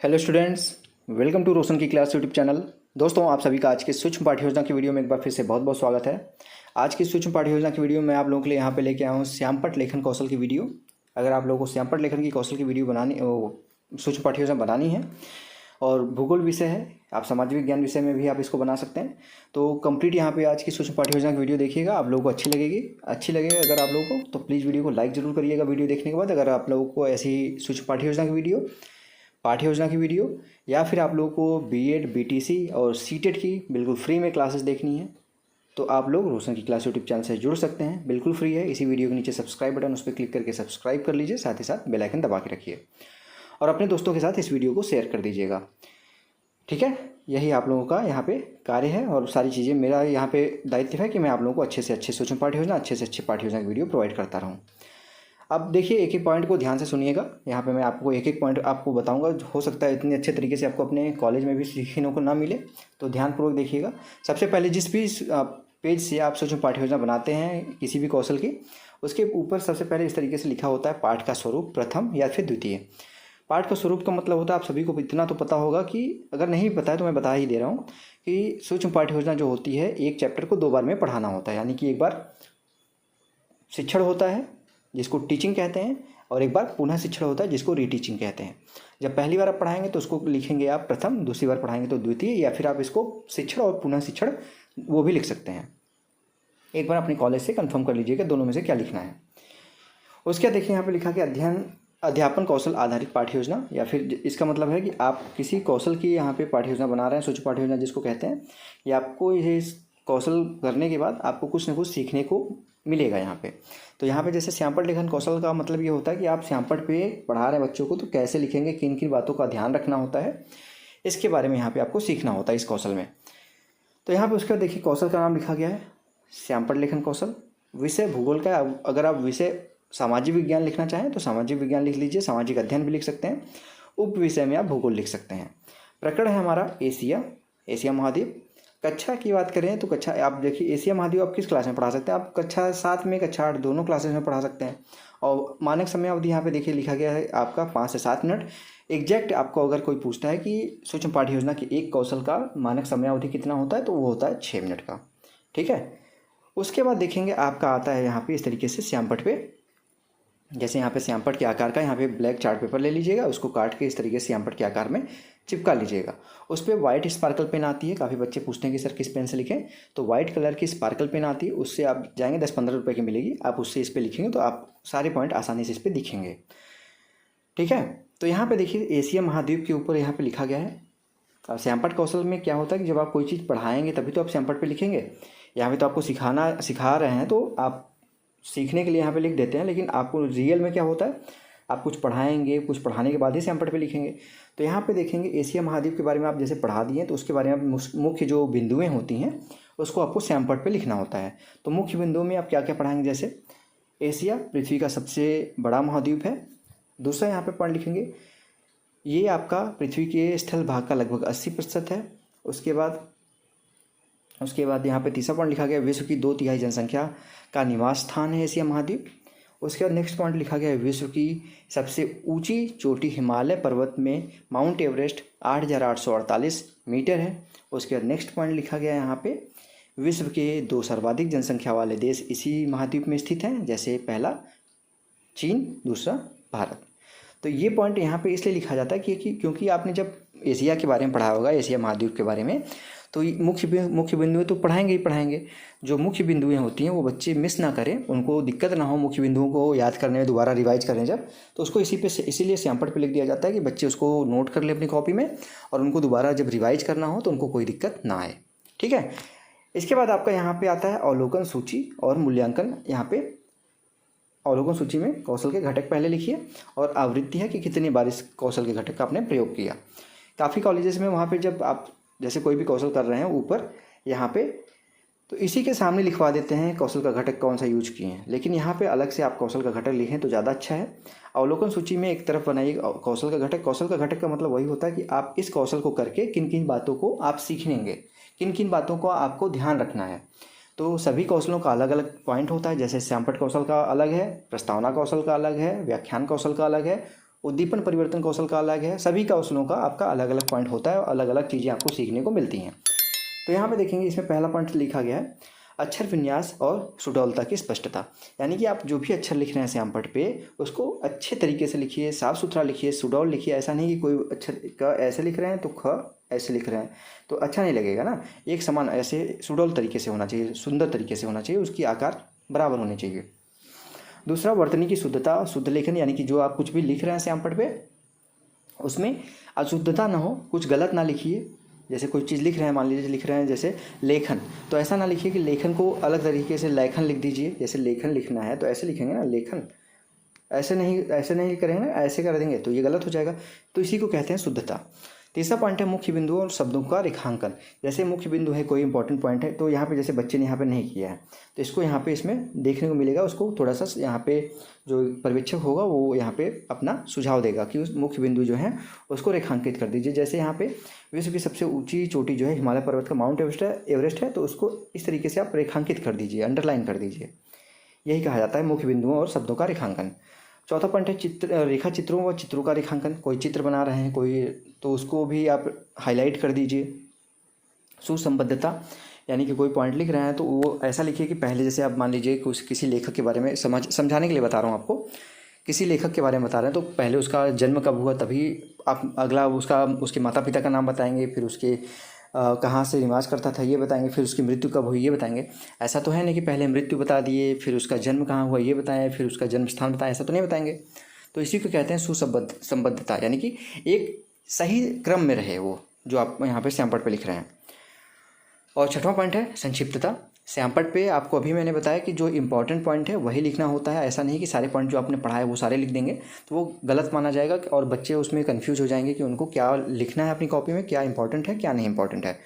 Hello students, welcome to रोशन की class YouTube channel. दोस्तों, आप सभी का आज के सूक्ष्म पाठ्य योजना की वीडियो में एक बार फिर से बहुत बहुत स्वागत है। आज की सूक्ष्म पाठ्य योजना की वीडियो में आप लोगों के लिए यहाँ पे लेके आया हूँ श्यामपट्ट लेखन कौशल की वीडियो। अगर आप लोगों को श्यामपट्ट लेखन की कौशल की वीडियो सूक्ष्म पाठ्य योजना बनानी है और भूगोल विषय है, आप सामाजिक विज्ञान विषय में भी आप इसको बना सकते हैं, तो कंप्लीट यहाँ पे आज की सूक्ष्म पाठ्य योजना की वीडियो देखिएगा। आप लोगों को अच्छी लगेगी अगर आप लोगों को, तो प्लीज़ वीडियो को लाइक ज़रूर करिएगा वीडियो देखने के बाद। अगर आप लोगों को ऐसी सूक्ष्म पाठ्य योजना की वीडियो या फिर आप लोगों को बीएड, बीटीसी और सीटेट की बिल्कुल फ्री में क्लासेस देखनी है, तो आप लोग रोशन की क्लास यूट्यूब चैनल से जुड़ सकते हैं। बिल्कुल फ्री है। इसी वीडियो के नीचे सब्सक्राइब बटन, उस पर क्लिक करके सब्सक्राइब कर लीजिए, साथ ही साथ बेल आइकन दबा के रखिए और अपने दोस्तों के साथ इस वीडियो को शेयर कर दीजिएगा। ठीक है, यही आप लोगों का यहाँ पे कार्य है और सारी चीज़ें मेरा यहाँ पे दायित्व है कि मैं आप लोगों को अच्छे से अच्छे सूक्ष्म पाठ्य योजना, अच्छे से अच्छे पाठ्य योजना की वीडियो प्रोवाइड करता रहूँ। अब देखिए, एक एक पॉइंट को ध्यान से सुनिएगा। यहाँ पे मैं आपको एक एक पॉइंट आपको बताऊंगा। हो सकता है इतने अच्छे तरीके से आपको अपने कॉलेज में भी सीखने को ना मिले, तो ध्यानपूर्वक देखिएगा। सबसे पहले जिस भी पेज से आप सूक्ष्म पाठ्य योजना बनाते हैं किसी भी कौशल की, उसके ऊपर सबसे पहले इस तरीके से लिखा होता है पाठ का स्वरूप प्रथम या फिर द्वितीय। पाठ का स्वरूप का मतलब होता है, आप सभी को इतना तो पता होगा कि अगर नहीं पता है तो मैं बता ही दे रहा हूँ कि सूक्ष्म पाठ्य योजना जो होती है, एक चैप्टर को 2 बार में पढ़ाना होता है। यानी कि एक बार शिक्षण होता है जिसको टीचिंग कहते हैं, और एक बार पुनः शिक्षण होता है जिसको रीटीचिंग कहते हैं। जब पहली बार आप पढ़ाएंगे तो उसको लिखेंगे आप प्रथम, दूसरी बार पढ़ाएंगे तो द्वितीय, या फिर आप इसको शिक्षण और पुनः शिक्षण वो भी लिख सकते हैं। एक बार अपने कॉलेज से कंफर्म कर लीजिएगा दोनों में से क्या लिखना है। उसके बाद देखिए, यहाँ पे लिखा कि अध्यापन कौशल आधारित पाठ्य योजना, या फिर इसका मतलब है कि आप किसी कौशल की यहाँ पे पाठ्य योजना बना रहे हैं, सूक्ष्म पाठ्य योजना जिसको कहते हैं। या आपको ये कौशल करने के बाद आपको कुछ ना कुछ सीखने को मिलेगा यहाँ पे। तो यहाँ पे जैसे श्यामपट्ट लेखन कौशल का मतलब ये होता है कि आप श्यामपट्ट पे पढ़ा रहे हैं बच्चों को, तो कैसे लिखेंगे, किन किन बातों का ध्यान रखना होता है, इसके बारे में यहाँ पे आपको सीखना होता है इस कौशल में। तो यहाँ पे उसका देखिए, कौशल का नाम लिखा गया है श्यामपट्ट लेखन कौशल। विषय भूगोल का, अगर आप विषय सामाजिक विज्ञान लिखना चाहें तो सामाजिक विज्ञान लिख लीजिए, सामाजिक अध्ययन भी लिख सकते हैं। उप विषय में आप भूगोल लिख सकते हैं। प्रकरण है हमारा एशिया महाद्वीप। कक्षा की बात करें तो कक्षा आप देखिए, एशिया महाद्वीप आप किस क्लास में पढ़ा सकते हैं, आप कक्षा 7 में, कक्षा 8 दोनों क्लासेस में पढ़ा सकते हैं। और मानक समय अवधि यहाँ पे देखिए लिखा गया है आपका 5 से 7 मिनट। एग्जैक्ट आपको अगर कोई पूछता है कि सूक्ष्म पाठ्य योजना के एक कौशल का मानक समय अवधि कितना होता है, तो वो होता है 6 मिनट का। ठीक है। उसके बाद देखेंगे आपका आता है यहाँ पे इस तरीके से श्यामपट्ट पे, जैसे यहाँ पे श्यामपट्ट के आकार का यहाँ पे ब्लैक चार्ट पेपर ले लीजिएगा, उसको काट के इस तरीके से श्यामपट्ट के आकार में चिपका लीजिएगा। उस पर वाइट स्पार्कल पेन आती है। काफ़ी बच्चे पूछते हैं कि सर किस पेन से लिखें, तो वाइट कलर की स्पार्कल पेन आती है, उससे आप जाएंगे 10-15 रुपये की मिलेगी, आप उससे इस पर लिखेंगे तो आप सारे पॉइंट आसानी से इस पर दिखेंगे। ठीक है। तो यहाँ पे देखिए, एशिया महाद्वीप के ऊपर यहाँ पे लिखा गया है। अब श्यामपट्ट कौशल में क्या होता है कि जब आप कोई चीज़ पढ़ाएंगे तभी तो आप श्यामपट्ट पे लिखेंगे। यहाँ पे तो आपको सिखा रहे हैं तो आप सीखने के लिए यहाँ पे लिख देते हैं, लेकिन आपको रियल में क्या होता है, आप कुछ पढ़ाएंगे, कुछ पढ़ाने के बाद ही श्यामपट्ट पे लिखेंगे। तो यहाँ पे देखेंगे एशिया महाद्वीप के बारे में आप जैसे पढ़ा दिए, तो उसके बारे में मुख्य जो बिंदुएं होती हैं उसको आपको श्यामपट्ट पे लिखना होता है। तो मुख्य बिंदुओं में आप क्या क्या पढ़ाएंगे, जैसे एशिया पृथ्वी का सबसे बड़ा महाद्वीप है। दूसरा यहाँ पे पॉइंट लिखेंगे, ये आपका पृथ्वी के स्थल भाग का लगभग 80% है। उसके बाद यहाँ पे तीसरा पॉइंट लिखा गया, विश्व की 2/3 जनसंख्या का निवास स्थान है एशिया महाद्वीप। उसके बाद नेक्स्ट पॉइंट लिखा गया है, विश्व की सबसे ऊंची चोटी हिमालय पर्वत में माउंट एवरेस्ट 8,848 मीटर है। उसके बाद नेक्स्ट पॉइंट लिखा गया है यहाँ पे, विश्व के 2 सर्वाधिक जनसंख्या वाले देश इसी महाद्वीप में स्थित हैं, जैसे पहला चीन, दूसरा भारत। तो ये पॉइंट यहाँ पे इसलिए लिखा जाता है क्योंकि आपने जब एशिया के बारे में पढ़ा होगा, एशिया महाद्वीप के बारे में, तो मुख्य बिंदुएं तो पढ़ाएंगे ही पढ़ाएंगे। जो मुख्य बिंदुएं होती हैं वो बच्चे मिस ना करें, उनको दिक्कत ना हो मुख्य बिंदुओं को याद करने में, दोबारा रिवाइज करें जब, तो उसको इसीलिए श्यामपट्ट पे लिख दिया जाता है कि बच्चे उसको नोट कर ले अपनी कॉपी में, और उनको दोबारा जब रिवाइज करना हो तो उनको कोई दिक्कत ना आए। ठीक है। इसके बाद आपका यहाँ पे आता है अवलोकन सूची और मूल्यांकन। यहाँ पे अवलोकन सूची में कौशल के घटक पहले लिखिए और आवृत्ति है कि कितनी बार इस कौशल के घटक का आपने प्रयोग किया। काफ़ी कॉलेजेस में वहाँ पे जब आप जैसे कोई भी कौशल कर रहे हैं ऊपर यहाँ पे, तो इसी के सामने लिखवा देते हैं कौशल का घटक कौन सा यूज किए हैं, लेकिन यहाँ पे अलग से आप कौशल का घटक लिखें तो ज़्यादा अच्छा है। अवलोकन सूची में एक तरफ बनाइए कौशल का घटक। कौशल का घटक का मतलब वही होता है कि आप इस कौशल को करके किन किन बातों को आप सीखेंगे, किन किन बातों को आपको ध्यान रखना है। तो सभी कौशलों का अलग अलग पॉइंट होता है। जैसे श्यामपट्ट कौशल का अलग है, प्रस्तावना कौशल का अलग है, व्याख्यान कौशल का अलग है, उद्दीपन परिवर्तन कौशल का अलग है। सभी कौशलों का आपका अलग अलग पॉइंट होता है और अलग अलग चीज़ें आपको सीखने को मिलती हैं। तो यहाँ पे देखेंगे इसमें पहला पॉइंट लिखा गया है अक्षर विन्यास और सुडौलता की स्पष्टता। यानी कि आप जो भी अक्षर लिख रहे हैं श्यामपट्ट पे उसको अच्छे तरीके से लिखिए, साफ़ सुथरा लिखिए, सुडौल लिखिए। ऐसा नहीं कि कोई अक्षर का ऐसे लिख रहे हैं तो ख ऐसे लिख रहे हैं तो अच्छा नहीं लगेगा ना। एक समान ऐसे सुडौल तरीके से होना चाहिए, सुंदर तरीके से होना चाहिए, उसकी आकार बराबर होने चाहिए। दूसरा वर्तनी की शुद्धता, शुद्ध लेखन, यानी कि जो आप कुछ भी लिख रहे हैं श्यामपट्ट पे उसमें अशुद्धता ना हो, कुछ गलत ना लिखिए। जैसे कोई चीज़ लिख रहे हैं, मान लीजिए लिख रहे हैं जैसे लेखन, तो ऐसा ना लिखिए कि लेखन को अलग तरीके से लेखन लिख दीजिए। जैसे लेखन लिखना है तो ऐसे लिखेंगे ना लेखन, ऐसे नहीं करेंगे ना, ऐसे कर देंगे तो ये गलत हो जाएगा। तो इसी को कहते हैं शुद्धता। तीसरा पॉइंट है मुख्य बिंदु और शब्दों का रेखांकन। जैसे मुख्य बिंदु है, कोई इंपॉर्टेंट पॉइंट है, तो यहाँ पे जैसे बच्चे ने यहाँ पे नहीं किया है तो इसको यहाँ पे इसमें देखने को मिलेगा। उसको थोड़ा सा यहाँ पे जो पर्यवेक्षक होगा वो यहाँ पे अपना सुझाव देगा कि उस मुख्य बिंदु जो है उसको रेखांकित कर दीजिए। जैसे यहाँ पे विश्व की सबसे ऊंची चोटी जो है हिमालय पर्वत का माउंट एवरेस्ट है, तो उसको इस तरीके से आप रेखांकित कर दीजिए, अंडरलाइन कर दीजिए। यही कहा जाता है मुख्य बिंदुओं और शब्दों का रेखांकन। चौथा पॉइंट है रेखा चित्रों व चित्रों का रेखांकन। कोई चित्र बना रहे हैं कोई, तो उसको भी आप हाईलाइट कर दीजिए। सुसंबद्धता, यानी कि कोई पॉइंट लिख रहे हैं तो वो ऐसा लिखिए कि पहले जैसे आप मान लीजिए किसी लेखक के बारे में समझाने के लिए बता रहा हूँ आपको, किसी लेखक के बारे में बता रहे हैं तो पहले उसका जन्म कब हुआ, तभी आप अगला उसके माता पिता का नाम बताएंगे, फिर उसके कहाँ से निवास करता था ये बताएंगे, फिर उसकी मृत्यु कब हुई ये बताएंगे। ऐसा तो है नहीं कि पहले मृत्यु बता दिए फिर उसका जन्म कहाँ हुआ ये बताएं, फिर उसका जन्म स्थान बताएं, ऐसा तो नहीं बताएंगे। तो इसी को कहते हैं सुसंबद्धता, यानी कि एक सही क्रम में रहे वो जो आप यहाँ पे श्यामपट्ट पे लिख रहे हैं। और छठवां पॉइंट है संक्षिप्तता। श्यामपट्ट पे आपको अभी मैंने बताया कि जो इंपॉर्टेंट पॉइंट है वही लिखना होता है। ऐसा नहीं कि सारे पॉइंट जो आपने पढ़ा है वो सारे लिख देंगे, तो वो गलत माना जाएगा और बच्चे उसमें कन्फ्यूज हो जाएंगे कि उनको क्या लिखना है अपनी कॉपी में, क्या इंपॉर्टेंट है क्या नहीं इंपॉर्टेंट है।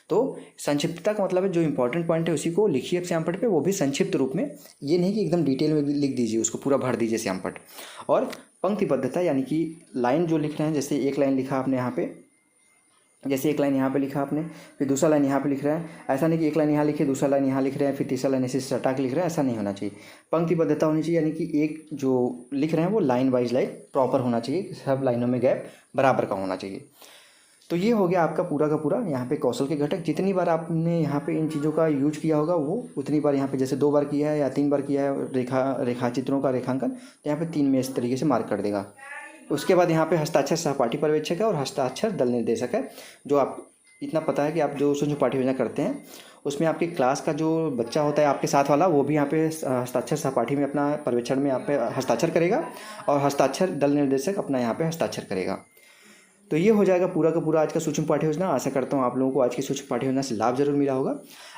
तो संक्षिप्तता का मतलब है जो इंपॉर्टेंट पॉइंट है उसी को लिखिए श्यामपट्ट पे, वो भी संक्षिप्त रूप में, ये नहीं कि एकदम डिटेल में लिख दीजिए, उसको पूरा भर दीजिए श्यामपट्ट। और पंक्तिबद्धता, यानी कि लाइन जो लिख रहे हैं, जैसे एक लाइन लिखा आपने यहाँ पे, जैसे एक लाइन यहाँ पे लिखा आपने, फिर दूसरा लाइन यहाँ पे लिख रहे हैं, ऐसा नहीं कि एक लाइन यहाँ लिखे दूसरा लाइन यहाँ लिख रहे हैं फिर तीसरा लाइन ऐसे सटा के लिख रहे हैं, ऐसा नहीं होना चाहिए। पंक्तिबद्धता होनी चाहिए, यानी कि एक जो लिख रहे हैं वो लाइन वाइज लाइन प्रॉपर होना चाहिए, सब लाइनों में गैप बराबर का होना चाहिए। तो ये हो गया आपका पूरा का पूरा यहाँ पे कौशल के घटक। जितनी बार आपने यहाँ पे इन चीज़ों का यूज किया होगा वो उतनी बार यहाँ पे, जैसे 2 बार किया है या 3 बार किया है रेखा चित्रों का रेखांकन, तो यहाँ पे 3 में इस तरीके से मार्क कर देगा। उसके बाद यहाँ पे हस्ताक्षर सहपाठी पर्यवेक्षक है और हस्ताक्षर दल निर्देशक है। जो आप इतना पता है कि आप जो सूक्ष्म पाठी योजना करते हैं उसमें आपकी क्लास का जो बच्चा होता है आपके साथ वाला, वो भी यहाँ पे हस्ताक्षर सहपाठी में अपना पर्यवेक्षण में यहाँ पे हस्ताक्षर करेगा और हस्ताक्षर दल निर्देशक अपना यहाँ पे हस्ताक्षर करेगा। तो ये हो जाएगा पूरा का पूरा आज का सूक्ष्म पाठ्य योजना। आशा करता हूँ आप लोगों को आज की सूक्ष्म पाठ्य योजना से लाभ जरूर मिला होगा।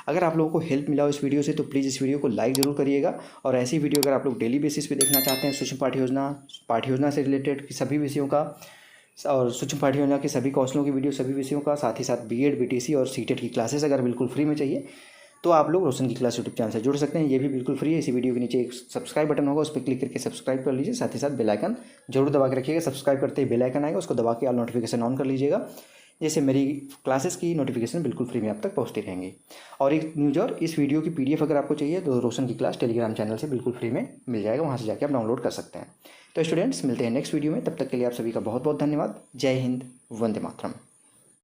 अगर आप लोगों को हेल्प मिला हो इस वीडियो से तो प्लीज़ इस वीडियो को लाइक जरूर करिएगा। और ऐसी वीडियो अगर आप लोग डेली बेसिस पे देखना चाहते हैं सूक्ष्म पाठ्य योजना से रिलेटेड सभी विषयों का और सूक्ष्म पाठ्य योजना के सभी कौशलों की वीडियो सभी विषयों का, साथ ही साथ बीएड बीटीसी और सीटेट की क्लासेस अगर बिल्कुल फ्री में चाहिए तो आप लोग रोशन की क्लास यूट्यूब चैनल से जुड़ सकते हैं। ये भी बिल्कुल फ्री है। इसी वीडियो के नीचे एक सब्सक्राइब बटन होगा, उस पर क्लिक करके सब्सक्राइब कर लीजिए। साथ ही साथ बेल आइकन जरूर दबा के रखिएगा। सब्सक्राइब करते ही बेल आइकन आएगा, उसको दबा के ऑल नोटिफिकेशन ऑन कर लीजिएगा, जैसे मेरी क्लासेस की नोटिफिकेशन बिल्कुल फ्री में आप तक पहुँचती रहेंगी। और एक न्यूज़ और इस वीडियो की PDF अगर आपको चाहिए तो रोशन की क्लास टेलीग्राम चैनल से बिल्कुल फ्री में मिल जाएगा, वहाँ से जाकर आप डाउनलोड कर सकते हैं। तो स्टूडेंट्स मिलते हैं नेक्स्ट वीडियो में, तब तक के लिए आप सभी का बहुत बहुत धन्यवाद। जय हिंद, वंदे मातरम।